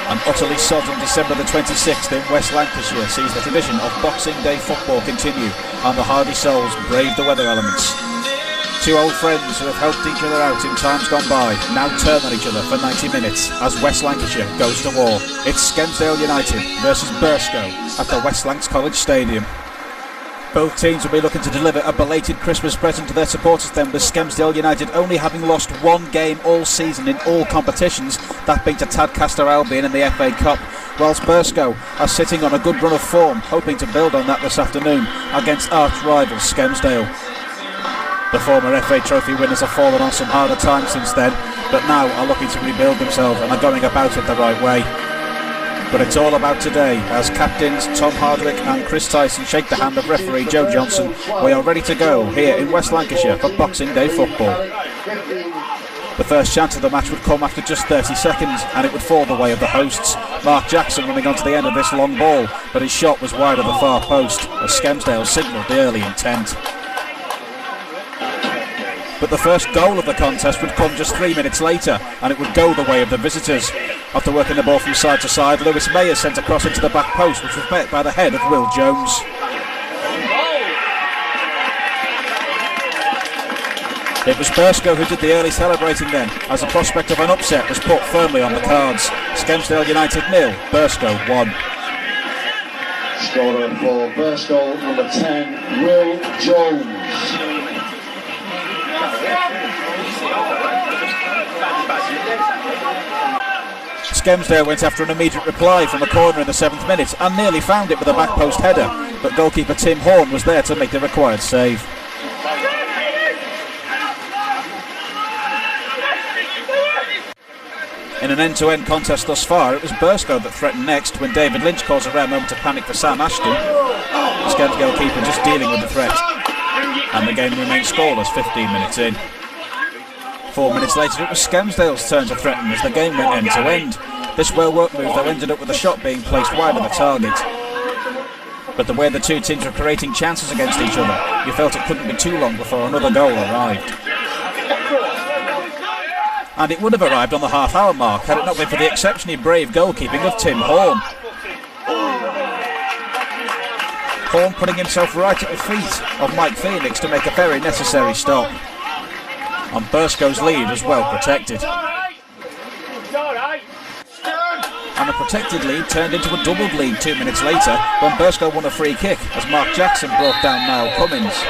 An utterly sodden December the 26th in West Lancashire sees the tradition of Boxing Day football continue, and the hardy souls brave the weather elements. Two old friends who have helped each other out in times gone by now turn on each other for 90 minutes as West Lancashire goes to war. It's Skelmersdale United versus Burscough at the West Lancs College Stadium. Both teams will be looking to deliver a belated Christmas present to their supporters then, with Skelmersdale United only having lost one game all season in all competitions, that being to Tadcaster Albion in the FA Cup, whilst Burscough are sitting on a good run of form, hoping to build on that this afternoon against arch-rival Skelmersdale. The former FA Trophy winners have fallen on some harder times since then, but now are looking to rebuild themselves and are going about it the right way. But it's all about today, as captains Tom Hardwick and Chris Tyson shake the hand of referee Joe Johnson. We are ready to go here in West Lancashire for Boxing Day football. The first chance of the match would come after just 30 seconds, and it would fall the way of the hosts. Mark Jackson running onto the end of this long ball, but his shot was wide of the far post, as Skelmersdale signalled the early intent. But the first goal of the contest would come just 3 minutes later, and it would go the way of the visitors. After working the ball from side to side, Lewis Mayer sent a cross into the back post, which was met by the head of Will Jones. It was Burscough who did the early celebrating then, as the prospect of an upset was put firmly on the cards. Skelmersdale United 0, Burscough 1. Scorer for Burscough, number 10, Will Jones. Skelmersdale went after an immediate reply from a corner in the 7th minute and nearly found it with a back post header, but goalkeeper Tim Horn was there to make the required save. In an end-to-end contest thus far, it was Burscough that threatened next when David Lynch caused a rare moment of panic for Sam Ashton. The Skelmersdale keeper just dealing with the threat, and the game remained scoreless 15 minutes in. 4 minutes later it was Skelmersdale's turn to threaten as the game went end to end. This well-worked move though ended up with a shot being placed wide of the target. But the way the two teams were creating chances against each other, you felt it couldn't be too long before another goal arrived. And it would have arrived on the half-hour mark had it not been for the exceptionally brave goalkeeping of Tim Horn. Horn putting himself right at the feet of Mike Phoenix to make a very necessary stop. And Burscough's lead was well protected. And a protected lead turned into a doubled lead 2 minutes later when Burscough won a free kick as Mark Jackson brought down Niall Cummins.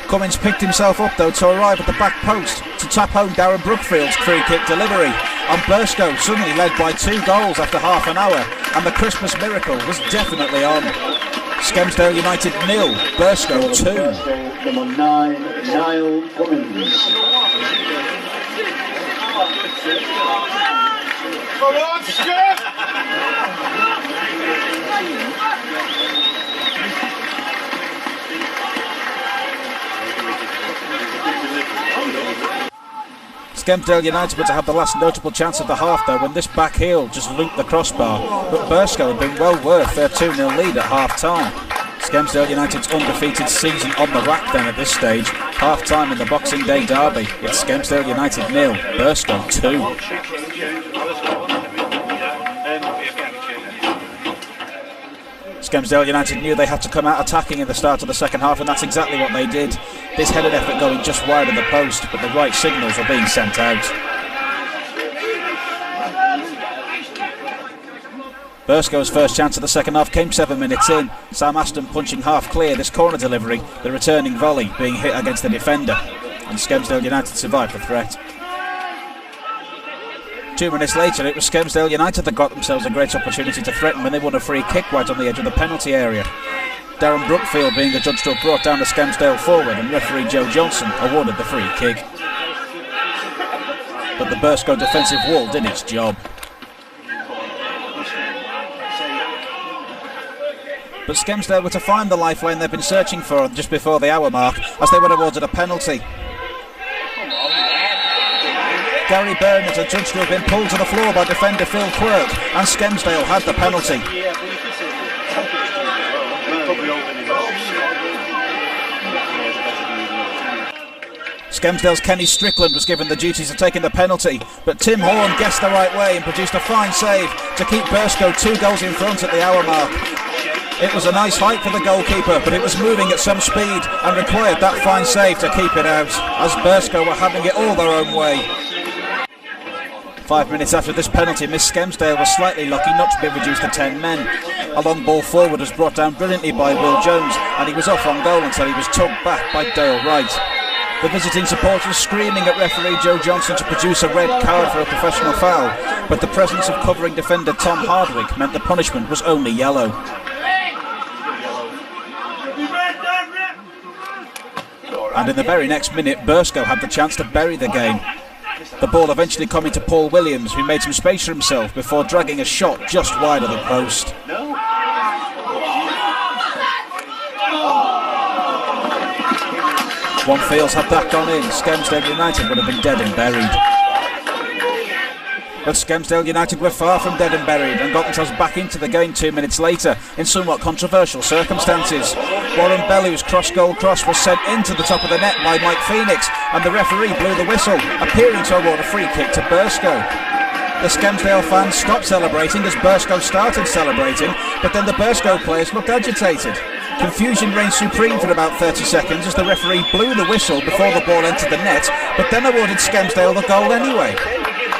Cummins picked himself up though to arrive at the back post to tap home Darren Brookfield's free kick delivery. And Burscough suddenly led by 2 goals after half an hour, and the Christmas miracle was definitely on. Skelmersdale United 0, Burscough 2. Number 9, Niall Cummins. Come on, Skip! Skelmersdale United were to have the last notable chance of the half though when this back heel just looped the crossbar, but Burscough had been well worth their 2-0 lead at half-time. Skelmersdale United's undefeated season on the rack then at this stage. Half-time in the Boxing Day derby, it's Skelmersdale United 0, Burscough 2. Skelmersdale United knew they had to come out attacking in the start of the second half, and that's exactly what they did. This headed effort going just wide of the post, but the right signals were being sent out. Burscough's first chance of the second half came 7 minutes in. Sam Ashton punching half clear this corner delivery, the returning volley being hit against the defender, and Skelmersdale United survived the threat. 2 minutes later, it was Skelmersdale United that got themselves a great opportunity to threaten when they won a free kick right on the edge of the penalty area. Darren Brookfield being adjudged to have brought down the Skelmersdale forward, and referee Joe Johnson awarded the free kick. But the Burscough defensive wall did its job. But Skelmersdale were to find the lifeline they've been searching for just before the hour mark, as they were awarded a penalty. Gary Byrne is adjudged to have been pulled to the floor by defender Phil Quirk, and Skelmersdale had the penalty. Skelmersdale's Kenny Strickland was given the duties of taking the penalty, but Tim Horn guessed the right way and produced a fine save to keep Burscough 2 goals in front at the hour mark. It was a nice height for the goalkeeper, but it was moving at some speed and required that fine save to keep it out, as Burscough were having it all their own way. 5 minutes after this penalty, Miss Skelmersdale was slightly lucky not to be reduced to 10 men. A long ball forward was brought down brilliantly by Will Jones, and he was off on goal until he was tugged back by Dale Wright. The visiting supporters screaming at referee Joe Johnson to produce a red card for a professional foul, but the presence of covering defender Tom Hardwick meant the punishment was only yellow. And in the very next minute, Burscough had the chance to bury the game. The ball eventually coming to Paul Williams, who made some space for himself before dragging a shot just wide of the post. One feels had that gone in, Skelmersdale United would have been dead and buried. But Skelmersdale United were far from dead and buried and got themselves back into the game 2 minutes later in somewhat controversial circumstances. Warren Bellu's cross-goal cross was sent into the top of the net by Mike Phoenix, and the referee blew the whistle, appearing to award a free kick to Burscough. The Skelmersdale fans stopped celebrating as Burscough started celebrating, but then the Burscough players looked agitated. Confusion reigned supreme for about 30 seconds as the referee blew the whistle before the ball entered the net, but then awarded Skelmersdale the goal anyway.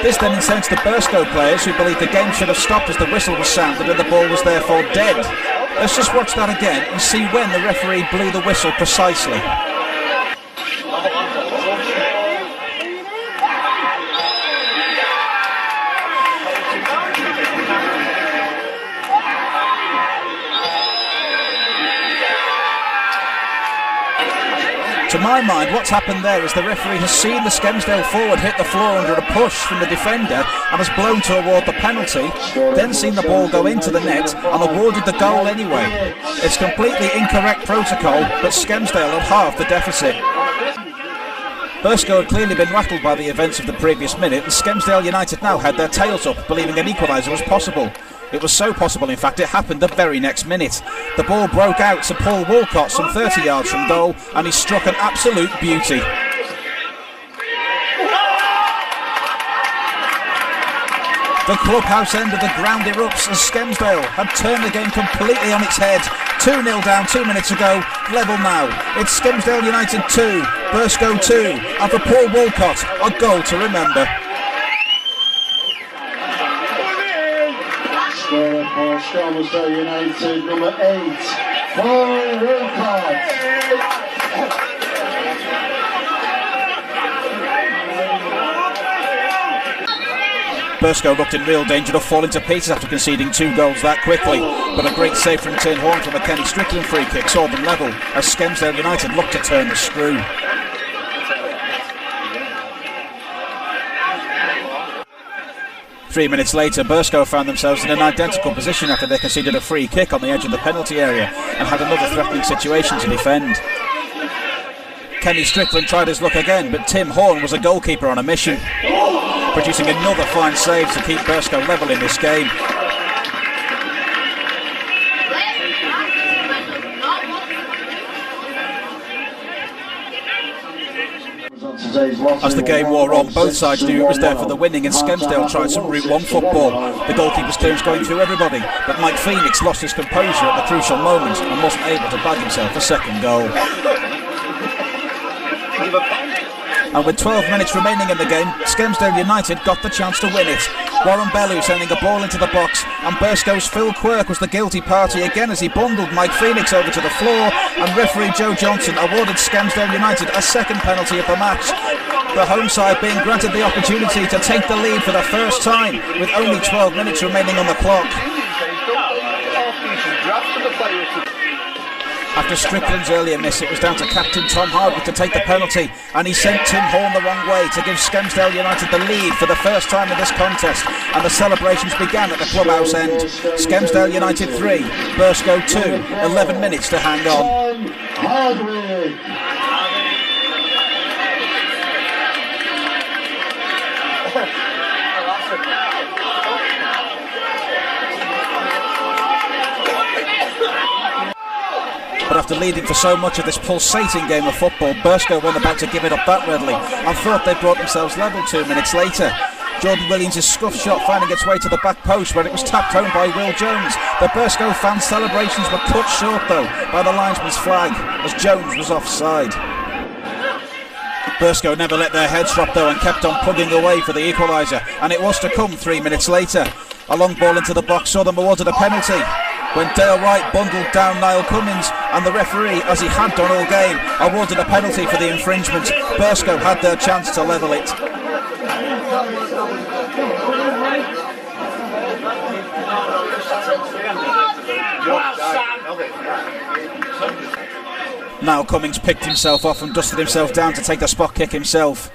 This then incensed the Burscough players, who believed the game should have stopped as the whistle was sounded and the ball was therefore dead. Let's just watch that again and see when the referee blew the whistle precisely. To my mind, what's happened there is the referee has seen the Skelmersdale forward hit the floor under a push from the defender and has blown to award the penalty, then seen the ball go into the net and awarded the goal anyway. It's completely incorrect protocol, but Skelmersdale had halved the deficit. Burscough had clearly been rattled by the events of the previous minute, and Skelmersdale United now had their tails up, believing an equaliser was possible. It was so possible, in fact, it happened the very next minute. The ball broke out to Paul Walcott some 30 yards from goal, and he struck an absolute beauty. The clubhouse end of the ground erupts as Skelmersdale had turned the game completely on its head. 2-0 down 2 minutes ago, level now. It's Skelmersdale United 2, Burscough 2, and for Paul Walcott, a goal to remember. Scorer for Skelmersdale United, number 8, Paul Walcott. Burscough looked in real danger of falling to pieces after conceding 2 goals that quickly, but a great save from Tim Horn from a Kenny Strickland free kick saw them level as Skelmersdale United looked to turn the screw. Three minutes later, Burscough found themselves in an identical position after they conceded a free kick on the edge of the penalty area and had another threatening situation to defend. Kenny Strickland tried his luck again, but Tim Horn was a goalkeeper on a mission, producing another fine save to keep Burscough level in this game. As the game wore on, both sides knew it was there for the winning, and Skelmersdale tried some Route 1 football. The goalkeeper's clearance going through everybody, but Mike Phoenix lost his composure at the crucial moment and wasn't able to bag himself a second goal. And with 12 minutes remaining in the game, Skelmersdale United got the chance to win it. Warren Bellew sending a ball into the box, and Burscough's Phil Quirk was the guilty party again as he bundled Mike Phoenix over to the floor, and referee Joe Johnson awarded Skelmersdale United a second penalty of the match. The home side being granted the opportunity to take the lead for the first time with only 12 minutes remaining on the clock. After Strickland's earlier miss, it was down to captain Tom Hardwick to take the penalty, and he sent Tim Horn the wrong way to give Skelmersdale United the lead for the first time in this contest, and the celebrations began at the clubhouse end. Skelmersdale United 3, Burscough 2, 11 minutes to hang on. Hardwick. But after leading for so much of this pulsating game of football, Burscough weren't about to give it up that readily and thought they'd brought themselves level 2 minutes later. Jordan Williams' scuffed shot finding its way to the back post, where it was tapped home by Will Jones. The Burscough fans' celebrations were cut short though by the linesman's flag as Jones was offside. Burscough never let their heads drop though and kept on plugging away for the equaliser, and it was to come 3 minutes later. A long ball into the box saw them awarded a penalty when Dale Wright bundled down Niall Cummins, and the referee, as he had done all game, awarded a penalty for the infringement. Burscough had their chance to level it. Now Cummings picked himself off and dusted himself down to take the spot kick himself,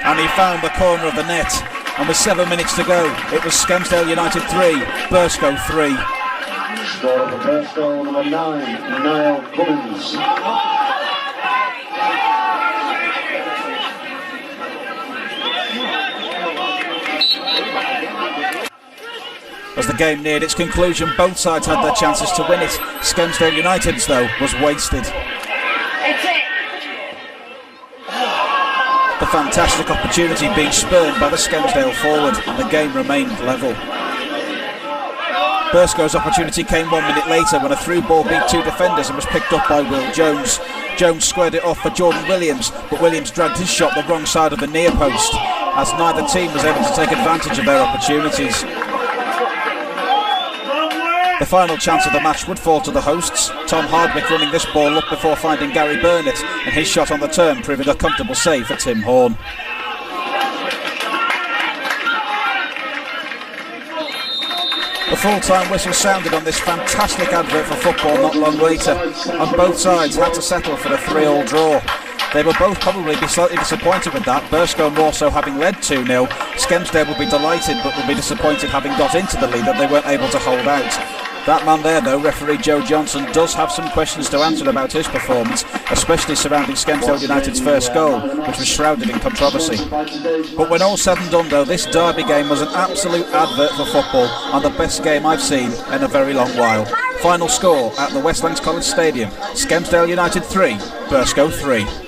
and he found the corner of the net, and with 7 minutes to go it was Skelmersdale United 3, Burscough 3. Score for Burscough, number 9, Niall Cummins. As the game neared its conclusion, both sides had their chances to win it. Skelmersdale United's, though, was wasted. The fantastic opportunity being spurned by the Skelmersdale forward, and the game remained level. Burscough's opportunity came 1 minute later when a through ball beat 2 defenders and was picked up by Will Jones. Jones squared it off for Jordan Williams, but Williams dragged his shot the wrong side of the near post, as neither team was able to take advantage of their opportunities. The final chance of the match would fall to the hosts, Tom Hardwick running this ball up before finding Gary Burnett, and his shot on the turn proving a comfortable save for Tim Horn. The full-time whistle sounded on this fantastic advert for football not long later, and both sides had to settle for a 3-3 draw. They will both probably be slightly disappointed with that, Burscough more so having led 2-0. Skelmersdale will be delighted but will be disappointed having got into the lead that they weren't able to hold out. That man there though, referee Joe Johnson, does have some questions to answer about his performance, especially surrounding Skelmersdale United's first goal, which was shrouded in controversy. But when all's said and done though, this derby game was an absolute advert for football and the best game I've seen in a very long while. Final score at the West Lancs College Stadium, Skelmersdale United 3, Burscough 3.